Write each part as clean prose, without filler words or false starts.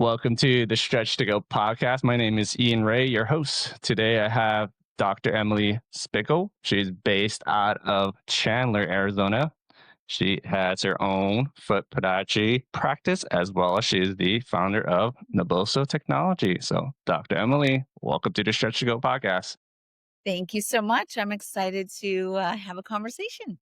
Welcome to the Stretch to Go podcast. My name is Ian Ray, your host. Today I have Dr. Emily Splichal. She's based out of Chandler, Arizona. She has her own foot podiatry practice as well as she is the founder of Naboso Technology. So, Dr. Emily, welcome to the Stretch to Go podcast. Thank you so much. I'm excited to have a conversation.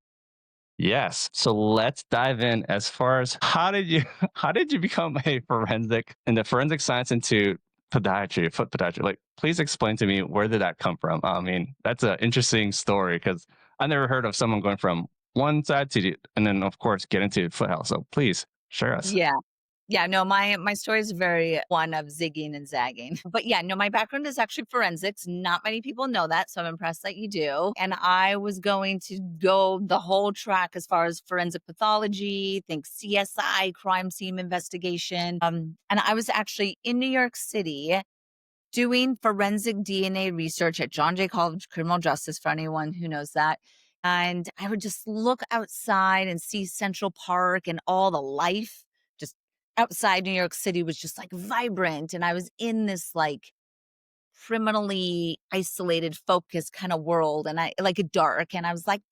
Yes. So let's dive in as far as how did you become a forensic in the forensic science into podiatry, foot podiatry? Like, please explain to me where did that come from? I mean, that's an interesting story because I never heard of someone going from one side to the, and then of course get into foot health. So please share us. Yeah. Yeah, no, my story is very one of zigging and zagging. But yeah, no, my background is actually forensics. Not many people know that, so I'm impressed that you do. And I was going to go the whole track as far as forensic pathology, think CSI, crime scene investigation. And I was actually in New York City doing forensic DNA research at John Jay College of Criminal Justice for anyone who knows that. And I would just look outside and see Central Park and all the life just outside New York City was just like vibrant. And I was in this like criminally isolated, focused kind of world and I like a dark. And I was like,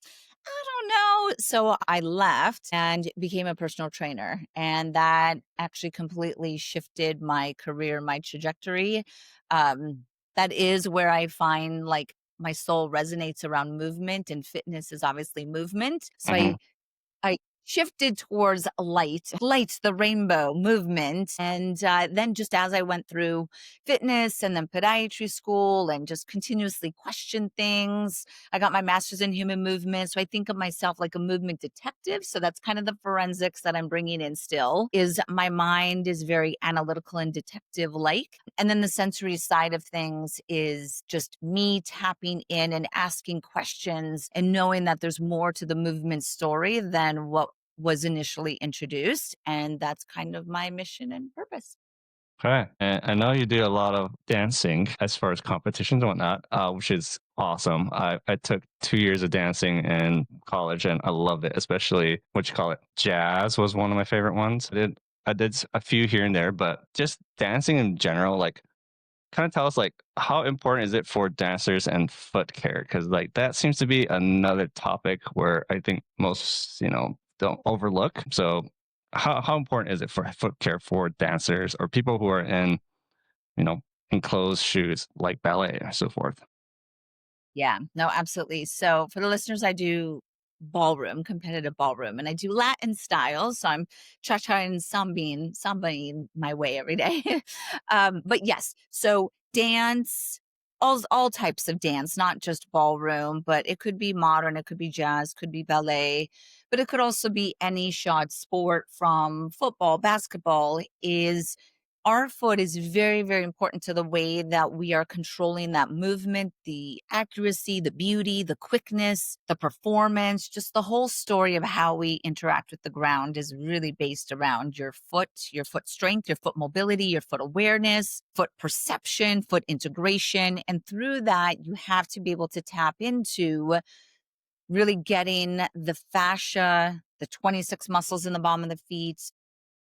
I don't know. So I left and became a personal trainer. And that actually completely shifted my career, my trajectory. That is where I find like my soul resonates around movement, and fitness is obviously movement. So Mhm. I shifted towards light, the rainbow movement. And then just as I went through fitness and then podiatry school and just continuously questioned things, I got my master's in human movement. So I think of myself like a movement detective. So that's kind of the forensics that I'm bringing in still is my mind is very analytical and detective like. And then the sensory side of things is just me tapping in and asking questions and knowing that there's more to the movement story than what was initially introduced. And that's kind of my mission and purpose. Okay. And I know you do a lot of dancing as far as competitions and whatnot, which is awesome. I took 2 years of dancing in college and I loved it, especially what you call it. Jazz was one of my favorite ones. I did a few here and there, but just dancing in general, like kind of tell us like how important is it for dancers and foot care? Because like that seems to be another topic where I think most, don't overlook. So how important is it for foot care for dancers or people who are in, you know, enclosed shoes like ballet and so forth? Yeah, no, absolutely. So for the listeners, I do ballroom, competitive ballroom, and I do Latin styles. So I'm cha-cha and sambaing my way every day. But yes, so dance, all types of dance, not just ballroom, but it could be modern, it could be jazz, could be ballet, but it could also be any shot sport from football, basketball is our foot is very, very important to the way that we are controlling that movement, the accuracy, the beauty, the quickness, the performance, just the whole story of how we interact with the ground is really based around your foot strength, your foot mobility, your foot awareness, foot perception, foot integration. And through that, you have to be able to tap into really getting the fascia, the 26 muscles in the bottom of the feet,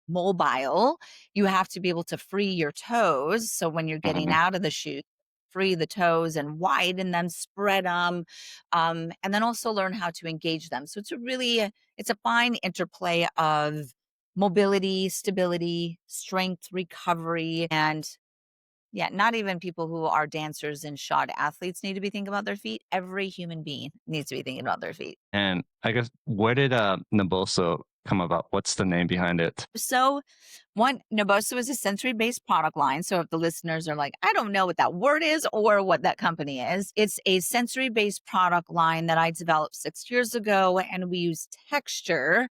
mobile. You have to be able to free your toes. So when you're getting Mhm. out of the shoe, free the toes and widen them, spread them, and then also learn how to engage them. So it's a fine interplay of mobility, stability, strength, recovery, and yeah, not even people who are dancers and shot athletes need to be thinking about their feet. Every human being needs to be thinking about their feet. And I guess where did Naboso come about? What's the name behind it? So, one, Naboso is a sensory based product line. So, if the listeners are like, I don't know what that word is or what that company is, it's a sensory based product line that I developed 6 years ago. And we use texture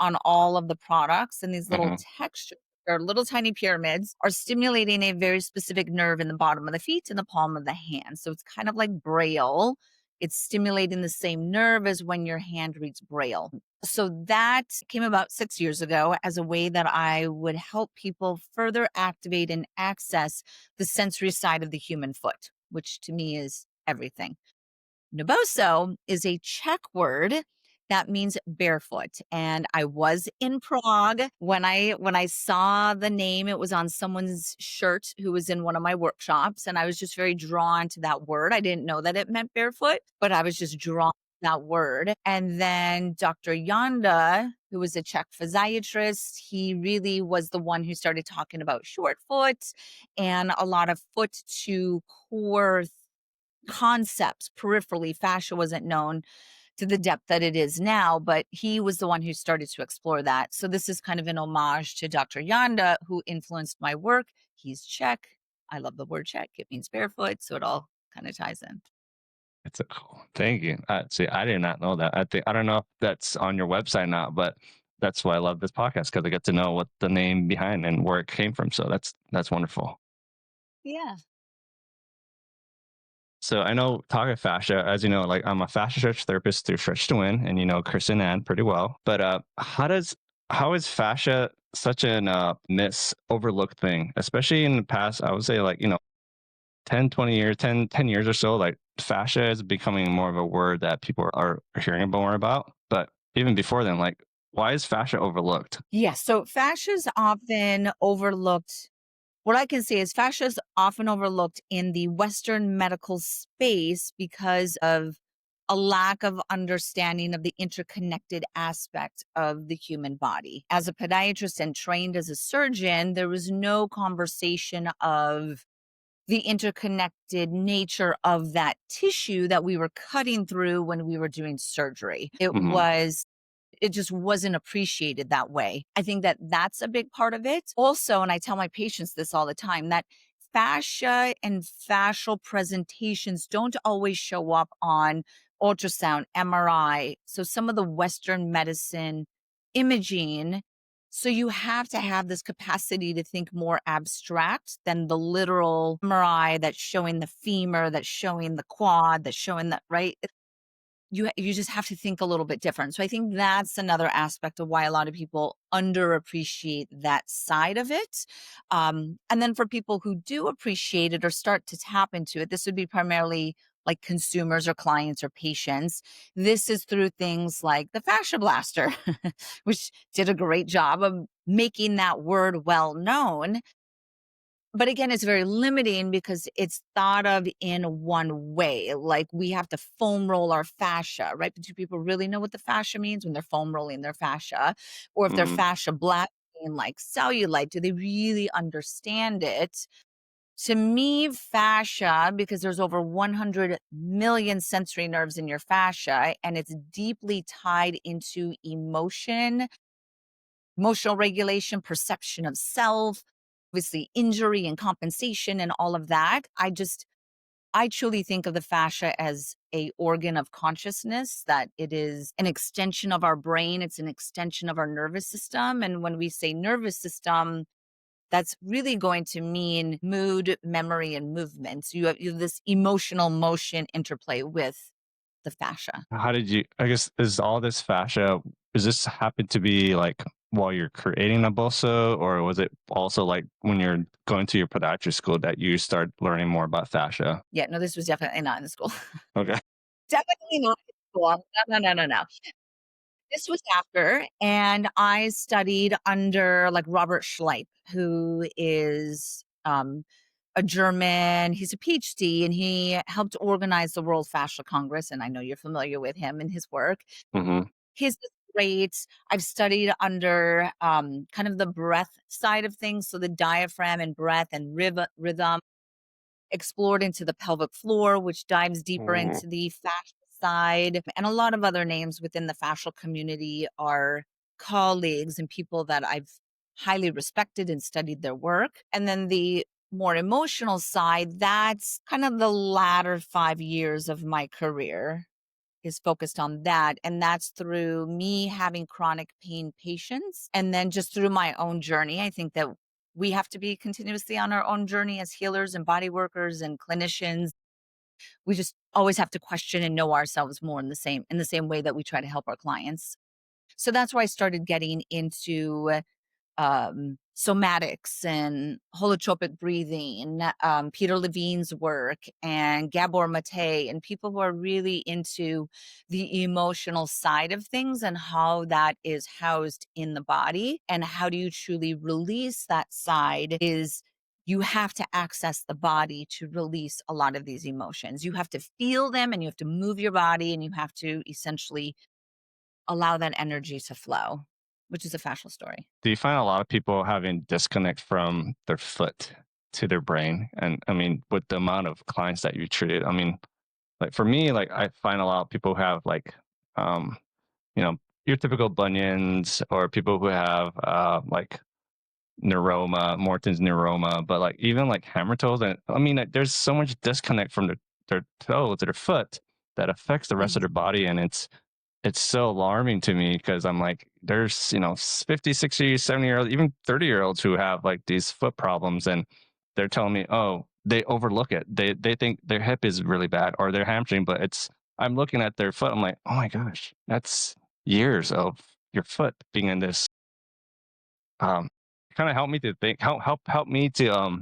on all of the products. And these little Mhm. textures or little tiny pyramids are stimulating a very specific nerve in the bottom of the feet and the palm of the hand. So, it's kind of like Braille. It's stimulating the same nerve as when your hand reads Braille. So that came about 6 years ago as a way that I would help people further activate and access the sensory side of the human foot, which to me is everything. Naboso is a Czech word That means barefoot, and I was in Prague when I saw the name, it was on someone's shirt who was in one of my workshops, and I was just very drawn to that word. I didn't know that it meant barefoot, but I was just drawn to that word. And then Dr. Yanda, who was a Czech physiatrist, he really was the one who started talking about short foot and a lot of foot to core concepts peripherally. Fascia wasn't known to the depth that it is now, but he was the one who started to explore that. So this is kind of an homage to Dr. Yanda, who influenced my work. He's Czech. I love the word Czech. It means barefoot, so it all kind of ties in. It's a cool. Thank you. See, I did not know that. I don't know if that's on your website or not, but that's why I love this podcast because I get to know what the name behind and where it came from. So that's wonderful. Yeah. So I know talking fascia, as you know, like I'm a fascia stretch therapist through Stretch to Win, and you know Chris and Ann pretty well. But how is fascia such an miss overlooked thing, especially in the past? I would say like 10, 20 years, 10 years or so, like fascia is becoming more of a word that people are hearing more about. But even before then, like why is fascia overlooked? Yes. So fascia is often overlooked. What I can say is fascia is often overlooked in the Western medical space because of a lack of understanding of the interconnected aspect of the human body. As a podiatrist and trained as a surgeon, there was no conversation of the interconnected nature of that tissue that we were cutting through when we were doing surgery. Hmm. It just wasn't appreciated that way. I think that that's a big part of it. Also, and I tell my patients this all the time, that fascia and fascial presentations don't always show up on ultrasound, MRI. So some of the Western medicine imaging, so you have to have this capacity to think more abstract than the literal MRI that's showing the femur, that's showing the quad, that's showing the right. You just have to think a little bit different. So I think that's another aspect of why a lot of people underappreciate that side of it. And then for people who do appreciate it or start to tap into it, this would be primarily like consumers or clients or patients. This is through things like the fascia blaster, which did a great job of making that word well known. But again, it's very limiting because it's thought of in one way. Like we have to foam roll our fascia, right? But do people really know what the fascia means when they're foam rolling their fascia? Or if they're Hmm. fascia blasting like cellulite, do they really understand it? To me, fascia, because there's over 100 million sensory nerves in your fascia, and it's deeply tied into emotional regulation, perception of self, obviously injury and compensation and all of that. I truly think of the fascia as a organ of consciousness, that it is an extension of our brain, it's an extension of our nervous system. And when we say nervous system, that's really going to mean mood, memory, and movement. So you have this emotional motion interplay with the fascia. How did you? I guess is all this fascia? Does this happen to be like while you're creating Naboso, or was it also like when you're going to your podiatry school that you start learning more about fascia? Yeah, no, this was definitely not in the school. Okay. Definitely not in school. No, no, no, no, no. This was after, and I studied under like Robert Schleip, who is a German. He's a PhD, and he helped organize the World Fascia Congress. And I know you're familiar with him and his work. Hmm. His is great. I've studied under kind of the breath side of things, so the diaphragm and breath and rhythm. Explored into the pelvic floor, which dives deeper Hmm. into the fascial side. And a lot of other names within the fascial community are colleagues and people that I've highly respected and studied their work. And then the more emotional side, that's kind of the latter 5 years of my career is focused on that. And that's through me having chronic pain patients. And then just through my own journey, I think that we have to be continuously on our own journey as healers and body workers and clinicians. We just always have to question and know ourselves more in the same way that we try to help our clients. So that's why I started getting into somatics and holotropic breathing, Peter Levine's work and Gabor Mate, and people who are really into the emotional side of things and how that is housed in the body and how do you truly release that side is you have to access the body to release a lot of these emotions. You have to feel them and you have to move your body and you have to essentially allow that energy to flow, which is a fascial story. Do you find a lot of people having disconnect from their foot to their brain? And I mean, with the amount of clients that you treated, I mean, like for me, like I find a lot of people who have like, um, you know, your typical bunions or people who have like neuroma, Morton's neuroma, but like even like hammer toes. And I mean, like, there's so much disconnect from their toe to their foot that affects the rest of their body. And it's so alarming to me because I'm like, there's, 50, 60, 70-year-olds, even 30-year-olds who have like these foot problems. And they're telling me, oh, they overlook it. They think their hip is really bad or their hamstring, but I'm looking at their foot. I'm like, oh my gosh, that's years of your foot being in this. Um, Kind of help me to think, help me to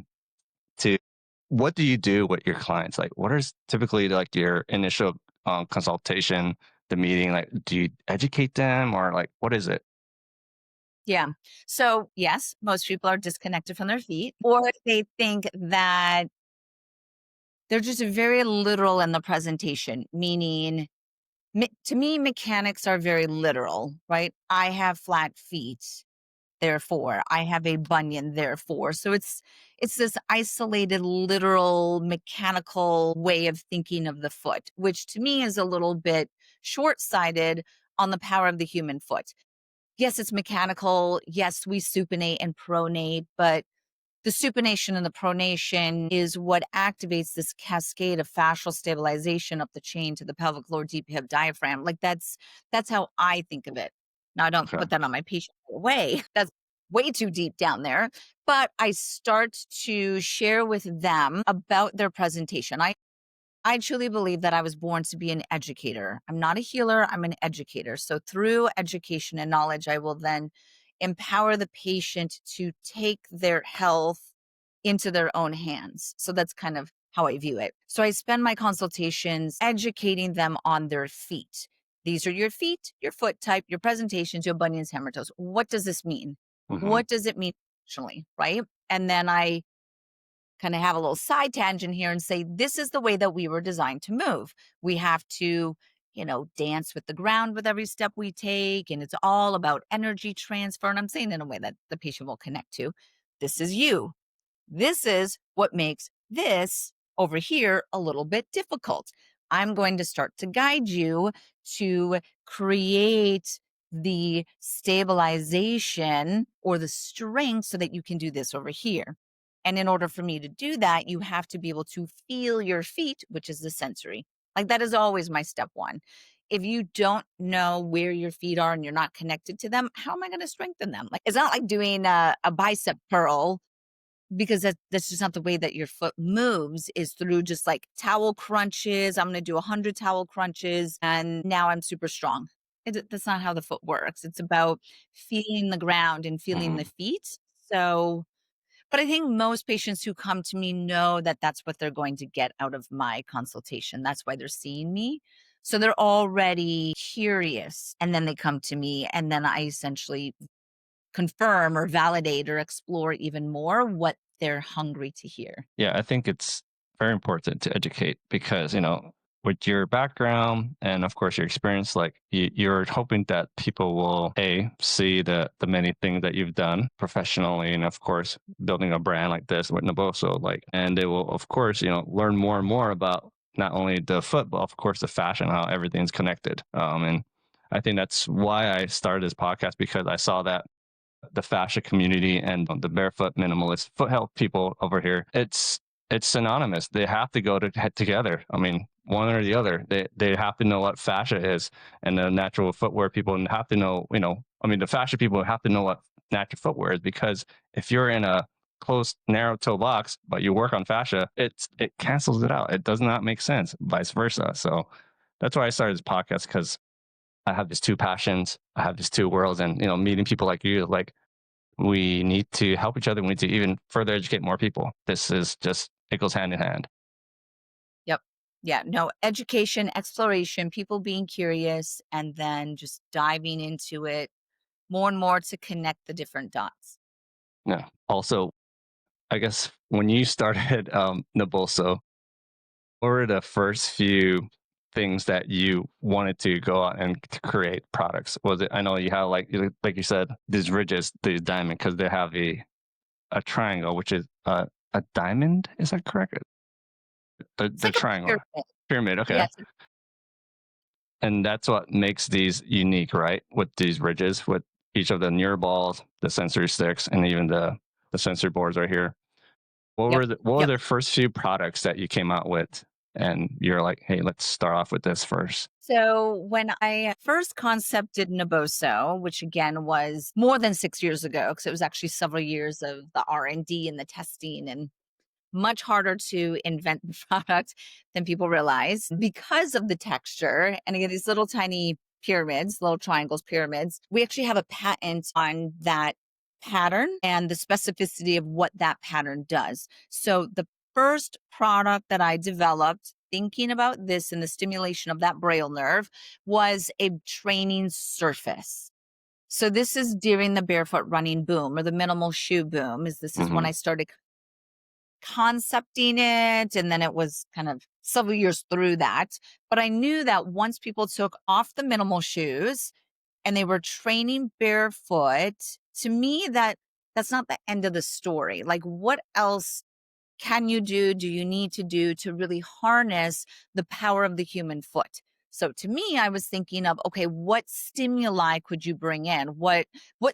what do you do with your clients? Like, what is typically like your initial consultation, the meeting? Like, do you educate them or like what is it? Yeah. So, yes, most people are disconnected from their feet, or they think that they're just very literal in the presentation, meaning to me, mechanics are very literal, right? I have flat feet, therefore I have a bunion, therefore. So it's this isolated, literal, mechanical way of thinking of the foot, which to me is a little bit short-sighted on the power of the human foot. Yes, it's mechanical. Yes, we supinate and pronate, but the supination and the pronation is what activates this cascade of fascial stabilization up the chain to the pelvic floor, deep hip diaphragm. Like that's how I think of it. Now I don't Okay. put that on my patient right away. That's way too deep down there. But I start to share with them about their presentation. I truly believe that I was born to be an educator. I'm not a healer, I'm an educator. So through education and knowledge, I will then empower the patient to take their health into their own hands. So that's kind of how I view it. So I spend my consultations educating them on their feet. These are your feet, your foot type, your presentations, your bunions, hammer toes. What does this mean? Hmm. What does it mean functionally, right? And then I kind of have a little side tangent here and say, this is the way that we were designed to move. We have to, dance with the ground with every step we take. And it's all about energy transfer. And I'm saying in a way that the patient will connect to. This is you. This is what makes this over here a little bit difficult. I'm going to start to guide you to create the stabilization or the strength so that you can do this over here. And in order for me to do that, you have to be able to feel your feet, which is the sensory. Like that is always my step one. If you don't know where your feet are and you're not connected to them, how am I going to strengthen them? Like it's not like doing a bicep curl because that's just not the way that your foot moves is through just like towel crunches. I'm going to do 100 towel crunches and now I'm super strong. That's not how the foot works. It's about feeling the ground and feeling the Hmm. feet. So, but I think most patients who come to me know that that's what they're going to get out of my consultation. That's why they're seeing me. So they're already curious and then they come to me and then I essentially confirm or validate or explore even more what they're hungry to hear. Yeah, I think it's very important to educate because, with your background and of course your experience, like you're hoping that people will see the many things that you've done professionally, and of course building a brand like this with Naboso, like, and they will of course learn more and more about not only the foot but of course the fashion, how everything's connected. And I think that's why I started this podcast because I saw that the fascia community and the barefoot minimalist foot health people over here, it's synonymous. They have to go together. I mean, one or the other. They have to know what fascia is, and the natural footwear people have to know. I mean, the fascia people have to know what natural footwear is because if you're in a closed, narrow toe box, but you work on fascia, it cancels it out. It does not make sense. Vice versa. So that's why I started this podcast because I have these two passions. I have these two worlds, and meeting people like you, like We need to help each other. We need to even further educate more people. This is just, it goes hand in hand. Yep. Yeah. No, education, exploration, people being curious, and then just diving into it more and more to connect the different dots. Yeah. Also, I guess when you started Naboso, what were the first few things that you wanted to go out and to create products? Was it? I know you have like you said these ridges, these diamond, because they have a triangle, which is a diamond. Is that correct? It's The like a triangle pyramid. pyramid. Okay, Yes. and that's what makes these unique, right? With these ridges, with each of the neural balls, the sensory sticks, and even the sensory boards right here. Yep. What were Yep. the first few products that you came out with? And you're like, hey, let's start off with this first. So when I first concepted Naboso, which again was more than 6 years ago, because it was actually several years of the R&D and the testing and much harder to invent the product than people realize because of the texture. And again, these little tiny pyramids, little triangles, pyramids, we actually have a patent on that pattern and the specificity of what that pattern does. So the first product that I developed thinking about this and the stimulation of that braille nerve was a training surface. So this is during the barefoot running boom or the minimal shoe boom. Is this is when Hmm. I started concepting it, and then it was kind of several years through that. But I knew that once people took off the minimal shoes and they were training barefoot, to me that's not the end of the story. Like what else can you do you need to do to really harness the power of the human foot? So to me, I was thinking of, okay, what stimuli could you bring in? What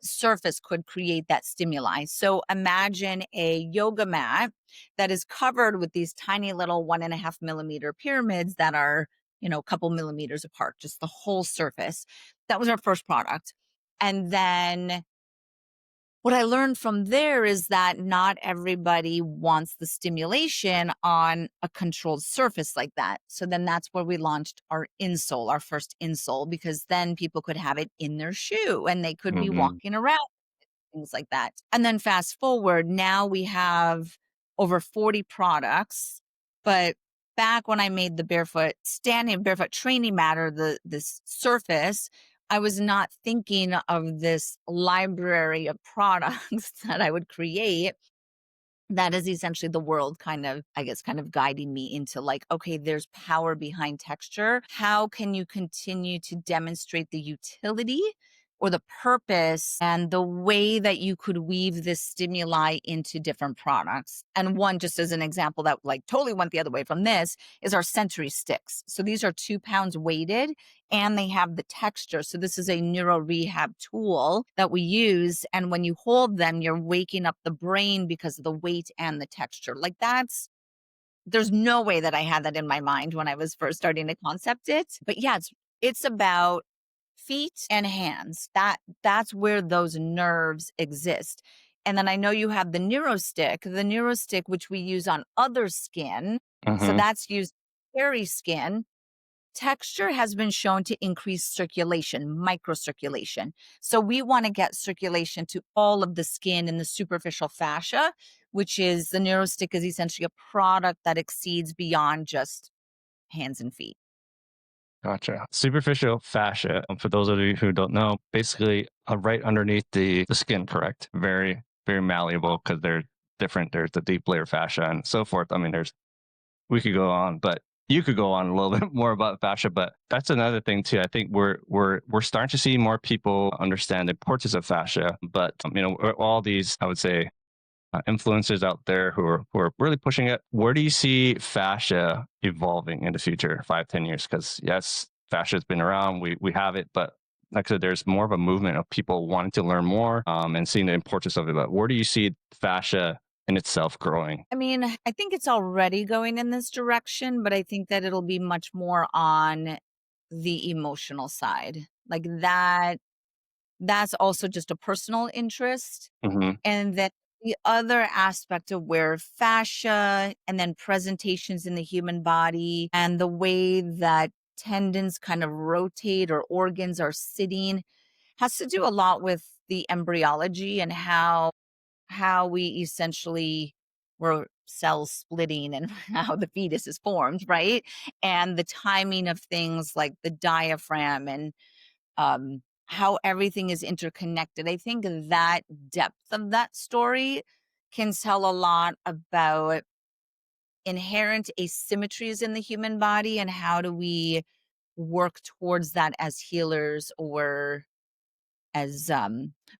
surface could create that stimuli? So imagine a yoga mat that is covered with these tiny little 1.5 millimeter pyramids that are, a couple millimeters apart, just the whole surface. That was our first product. And then what I learned from there is that not everybody wants the stimulation on a controlled surface like that. So then that's where we launched our insole, our first insole, because then people could have it in their shoe and they could be Hmm. walking around, things like that. And then fast forward, now we have over 40 products. But back when I made the barefoot training mat or this surface, I was not thinking of this library of products that I would create. That is essentially the world kind of, I guess, kind of guiding me into like, okay, there's power behind texture. How can you continue to demonstrate the utility or the purpose and the way that you could weave this stimuli into different products? And one, just as an example that like totally went the other way from this, is our sensory sticks. So these are 2 pounds weighted and they have the texture. So this is a neuro rehab tool that we use. And when you hold them, you're waking up the brain because of the weight and the texture. Like there's no way that I had that in my mind when I was first starting to concept it. But yeah, it's about feet and hands. That's where those nerves exist. And then I know you have the neurostick, which we use on other skin. So Hmm. that's used hairy skin. Texture has been shown to increase circulation, microcirculation. So we want to get circulation to all of the skin and the superficial fascia, which is the neurostick is essentially a product that exceeds beyond just hands and feet. Gotcha. Superficial fascia, for those of you who don't know, basically right underneath the skin, correct? Very, very malleable because they're different. There's the deep layer fascia and so forth. I mean, we could go on, but you could go on a little bit more about fascia, but that's another thing too. I think we're starting to see more people understand the importance of fascia, but all these, I would say, influencers out there who are really pushing it. Where do you see fascia evolving in the future, 5, 10 years? Because yes, fascia has been around. We have it, but like I said, there's more of a movement of people wanting to learn more and seeing the importance of it. But where do you see fascia in itself growing? I mean, I think it's already going in this direction, but I think that it'll be much more on the emotional side. Like that's also just a personal interest. Hmm. And then the other aspect of where fascia and then presentations in the human body and the way that tendons kind of rotate or organs are sitting has to do a lot with the embryology and how we essentially were cell splitting and how the fetus is formed, right? And the timing of things like the diaphragm and how everything is interconnected. I think that depth of that story can tell a lot about inherent asymmetries in the human body and how do we work towards that as healers or as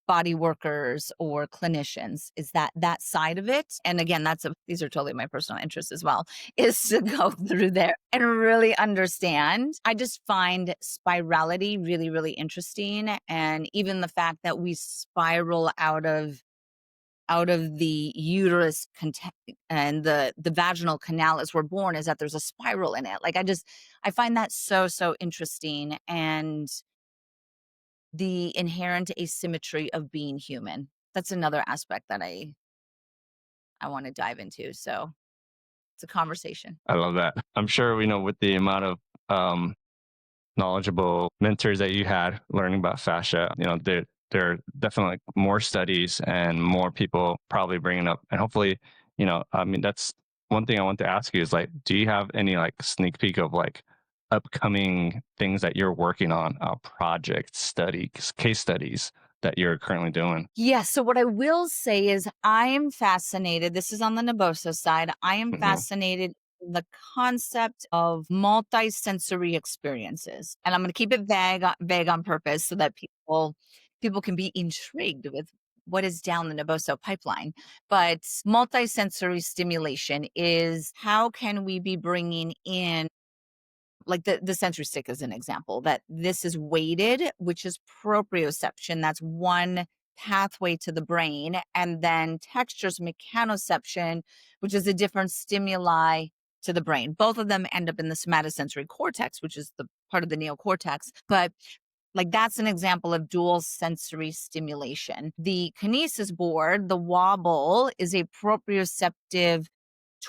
body workers or clinicians, is that side of it. And again, these are totally my personal interests as well, is to go through there and really understand. I just find spirality really, really interesting, and even the fact that we spiral out of the uterus and the vaginal canal as we're born, is that there's a spiral in it. Like I find that so interesting, and the inherent asymmetry of being human. That's another aspect that I want to dive into. So it's a conversation. I love that. I'm sure we know with the amount of knowledgeable mentors that you had learning about fascia, there are definitely more studies and more people probably bringing up, and hopefully, I mean, that's one thing I want to ask you is like, do you have any like sneak peek of like upcoming things that you're working on, projects, studies, case studies that you're currently doing? Yeah. So what I will say is I am fascinated. This is on the Naboso side. I am Hmm. fascinated in the concept of multi-sensory experiences. And I'm going to keep it vague on purpose so that people can be intrigued with what is down the Naboso pipeline. But multi-sensory stimulation is how can we be bringing in, like the sensory stick is an example, that this is weighted, which is proprioception. That's one pathway to the brain. And then textures mechanoception, which is a different stimuli to the brain. Both of them end up in the somatosensory cortex, which is the part of the neocortex. But like that's an example of dual sensory stimulation. The kinesis board, the wobble, is a proprioceptive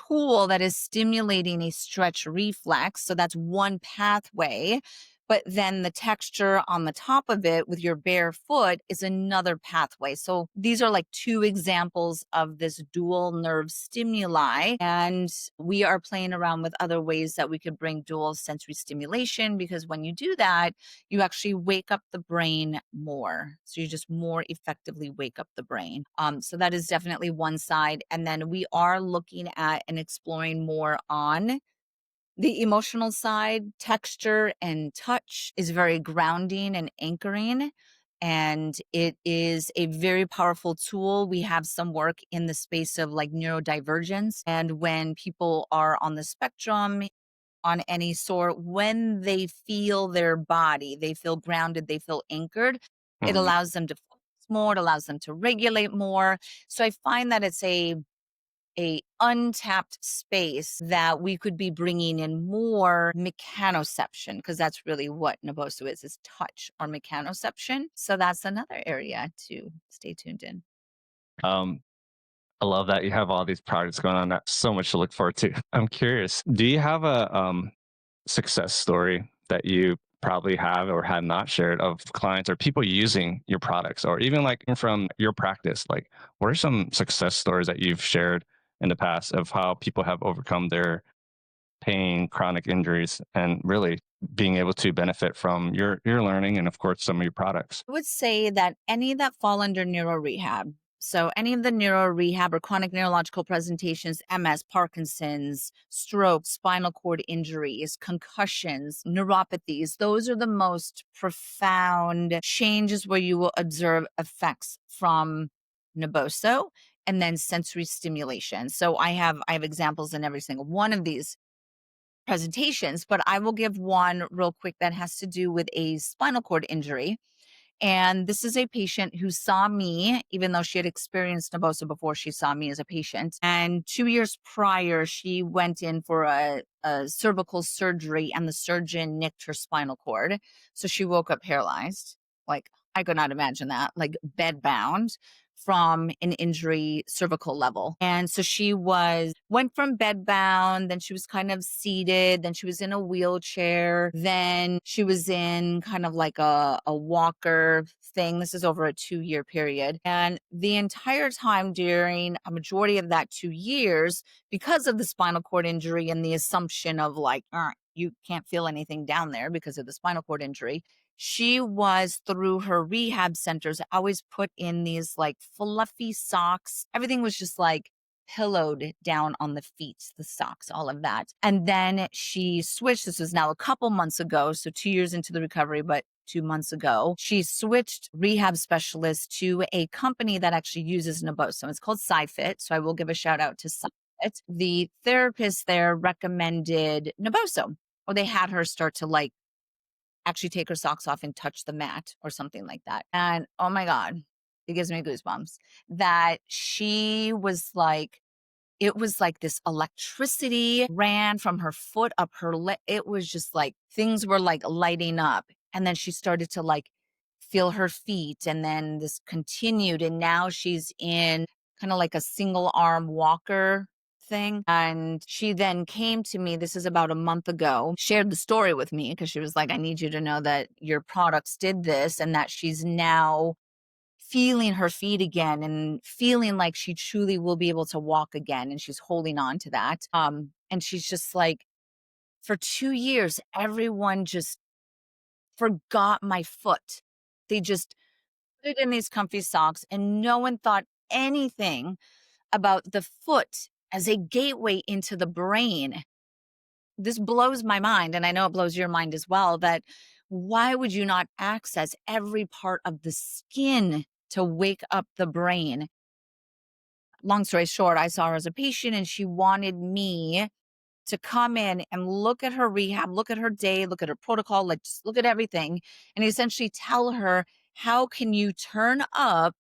tool that is stimulating a stretch reflex. So that's one pathway. But then the texture on the top of it with your bare foot is another pathway. So these are like two examples of this dual nerve stimuli. And we are playing around with other ways that we could bring dual sensory stimulation, because when you do that, you actually wake up the brain more. So you just more effectively wake up the brain. So that is definitely one side. And then we are looking at and exploring more on the emotional side. Texture and touch is very grounding and anchoring. And it is a very powerful tool. We have some work in the space of like neurodivergence. And when people are on the spectrum, on any sort, when they feel their body, they feel grounded, they feel anchored, it Hmm. allows them to focus more, it allows them to regulate more. So I find that it's a untapped space that we could be bringing in more mechanoception, because that's really what Naboso is touch or mechanoception. So that's another area to stay tuned in. Um, I love that you have all these projects going on. That's so much to look forward to. I'm curious, do you have a success story that you probably have or have not shared of clients or people using your products, or even like from your practice? Like, what are some success stories that you've shared in the past of how people have overcome their pain, chronic injuries, and really being able to benefit from your learning and of course some of your products? I would say that any that fall under neuro rehab. So, any of the neuro rehab or chronic neurological presentations, MS, Parkinson's, stroke, spinal cord injuries, concussions, neuropathies, those are the most profound changes where you will observe effects from Naboso and then sensory stimulation. So, I have examples in every single one of these presentations, but I will give one real quick that has to do with a spinal cord injury. And this is a patient who saw me, even though she had experienced Naboso before she saw me as a patient. And 2 years prior, she went in for a cervical surgery, and the surgeon nicked her spinal cord. So she woke up paralyzed. Like, I could not imagine that, like bedbound from an injury cervical level. And so she went from bed bound, then she was kind of seated, then she was in a wheelchair, then she was in kind of like a walker thing. This is over a 2-year period. And the entire time during a majority of that 2 years, because of the spinal cord injury and the assumption of like, you can't feel anything down there because of the spinal cord injury, she was through her rehab centers always put in these like fluffy socks. Everything was just like pillowed down on the feet, the socks, all of that. And then she switched. This was now a couple months ago. So 2 years into the recovery, but 2 months ago, she switched rehab specialists to a company that actually uses Naboso. It's called SciFit. So I will give a shout out to SciFit. The therapist there recommended Naboso, or they had her start to like actually take her socks off and touch the mat or something like that. And oh my God, it gives me goosebumps that she was like, it was like this electricity ran from her foot up her leg. It was just like things were like lighting up. And then she started to like feel her feet. And then this continued. And now she's in kind of like a single arm walker thing. And she then came to me, this is about a month ago, shared the story with me because she was like, I need you to know that your products did this and that she's now feeling her feet again and feeling like she truly will be able to walk again. And she's holding on to that. And she's just like, for 2 years, everyone just forgot my foot. They just put it in these comfy socks and no one thought anything about the foot as a gateway into the brain. This blows my mind, and I know it blows your mind as well, that why would you not access every part of the skin to wake up the brain? Long story short, I saw her as a patient and she wanted me to come in and look at her rehab, look at her day, look at her protocol, like just look at everything and essentially tell her, how can you turn up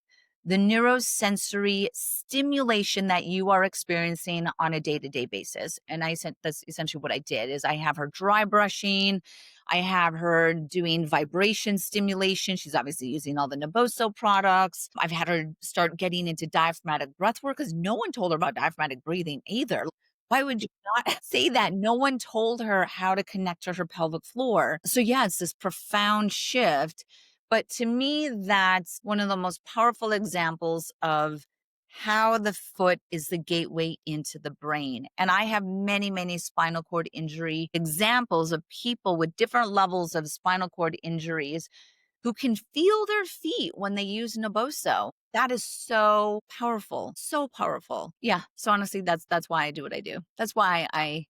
the neurosensory stimulation that you are experiencing on a day-to-day basis? And I said, that's essentially what I did is I have her dry brushing. I have her doing vibration stimulation. She's obviously using all the Naboso products. I've had her start getting into diaphragmatic breath work because no one told her about diaphragmatic breathing either. Why would you not say that? No one told her how to connect to her pelvic floor. So yeah, it's this profound shift. But to me, that's one of the most powerful examples of how the foot is the gateway into the brain. And I have many, many spinal cord injury examples of people with different levels of spinal cord injuries who can feel their feet when they use Naboso. That is so powerful, so powerful. Yeah. So honestly, that's why I do what I do. That's why I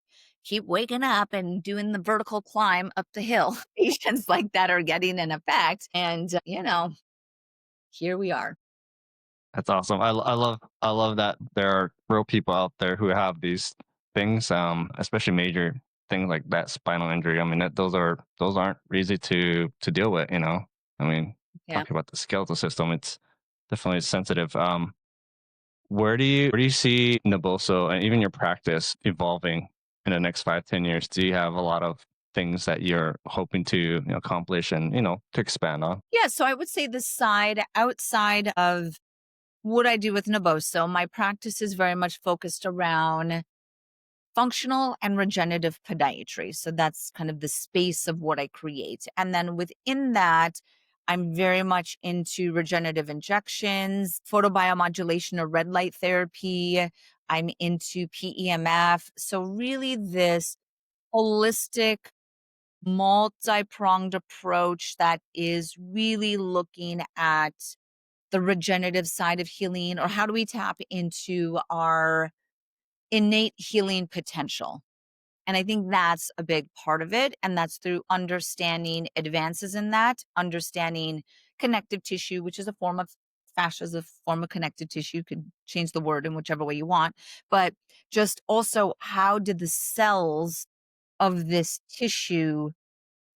keep waking up and doing the vertical climb up the hill. Patients like that are getting an effect, and here we are. That's awesome. I love that there are real people out there who have these things, especially major things like that spinal injury. I mean, those aren't easy to deal with. You know, I mean, Yeah. talking about the skeletal system, it's definitely sensitive. Where do you see Naboso and even your practice evolving in the next 5, 10 years? Do you have a lot of things that you're hoping to accomplish and to expand on? Yeah. So I would say the side outside of what I do with Naboso, my practice is very much focused around functional and regenerative podiatry. So that's kind of the space of what I create. And then within that, I'm very much into regenerative injections, photobiomodulation or red light therapy. I'm into PEMF. So really this holistic, multi-pronged approach that is really looking at the regenerative side of healing, or how do we tap into our innate healing potential. And I think that's a big part of it. And that's through understanding advances in that, understanding connective tissue, which is a form of fascia, is a form of connective tissue. You could change the word in whichever way you want. But just also, how did the cells of this tissue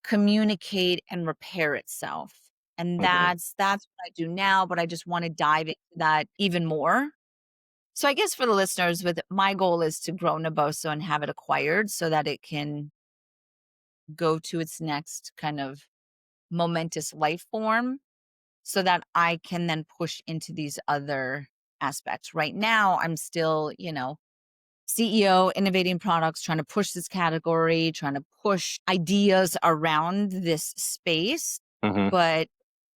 communicate and repair itself? And Mhm. that's what I do now, but I just want to dive into that even more. So I guess for the listeners, with my goal is to grow Naboso and have it acquired so that it can go to its next kind of momentous life form. so that I can then push into these other aspects. Right now, I'm still, CEO, innovating products, trying to push this category, trying to push ideas around this space. Hmm. But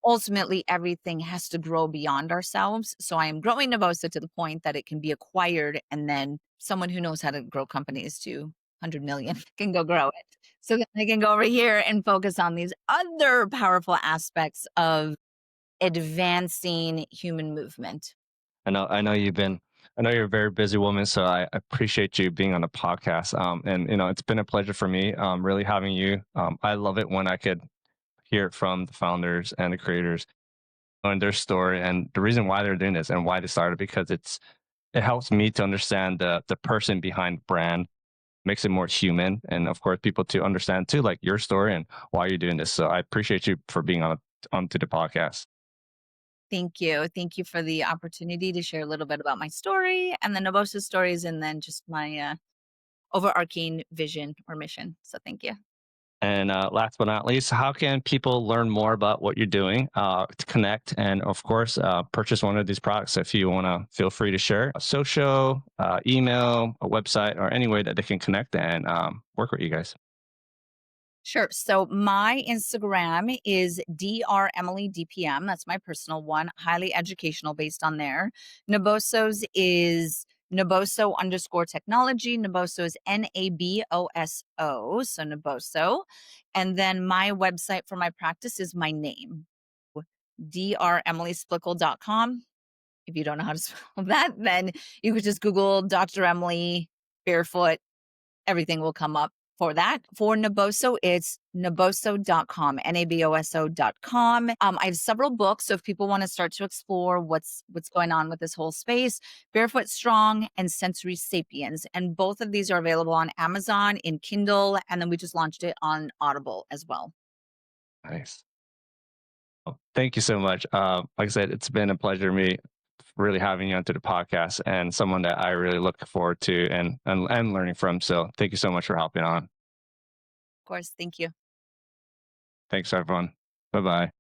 ultimately, everything has to grow beyond ourselves. So I am growing Naboso to the point that it can be acquired, and then someone who knows how to grow companies to 100 million can go grow it. So then I can go over here and focus on these other powerful aspects of advancing human movement. I know you're a very busy woman, so I appreciate you being on the podcast. And it's been a pleasure for me, really having you. I love it when I could hear it from the founders and the creators and their story and the reason why they're doing this and why they started, because it helps me to understand the person behind the brand, makes it more human, and of course people to understand too, like your story and why you're doing this. So I appreciate you for being onto the podcast. Thank you. Thank you for the opportunity to share a little bit about my story and the Nabosa stories, and then just my overarching vision or mission. So thank you. And last but not least, how can people learn more about what you're doing, to connect, and of course, purchase one of these products? If you want to, feel free to share a social, email, a website, or any way that they can connect and work with you guys. Sure. So my Instagram is DREmilyDPM. That's my personal one, highly educational based on there. Naboso's is Naboso underscore technology. Naboso is Naboso. So Naboso. And then my website for my practice is my name, DREmilySplichal.com. If you don't know how to spell that, then you could just Google Dr. Emily barefoot, everything will come up for that. For Naboso, it's naboso.com, Naboso.com. I have several books, so if people want to start to explore what's going on with this whole space, Barefoot Strong and Sensory Sapiens, and both of these are available on Amazon in Kindle, and then we just launched it on Audible as well. Nice. Well, thank you so much. Like I said, it's been a pleasure to me really having you onto the podcast and someone that I really look forward to and learning from. So thank you so much for helping on. Of course, thank you. Thanks, everyone. Bye bye.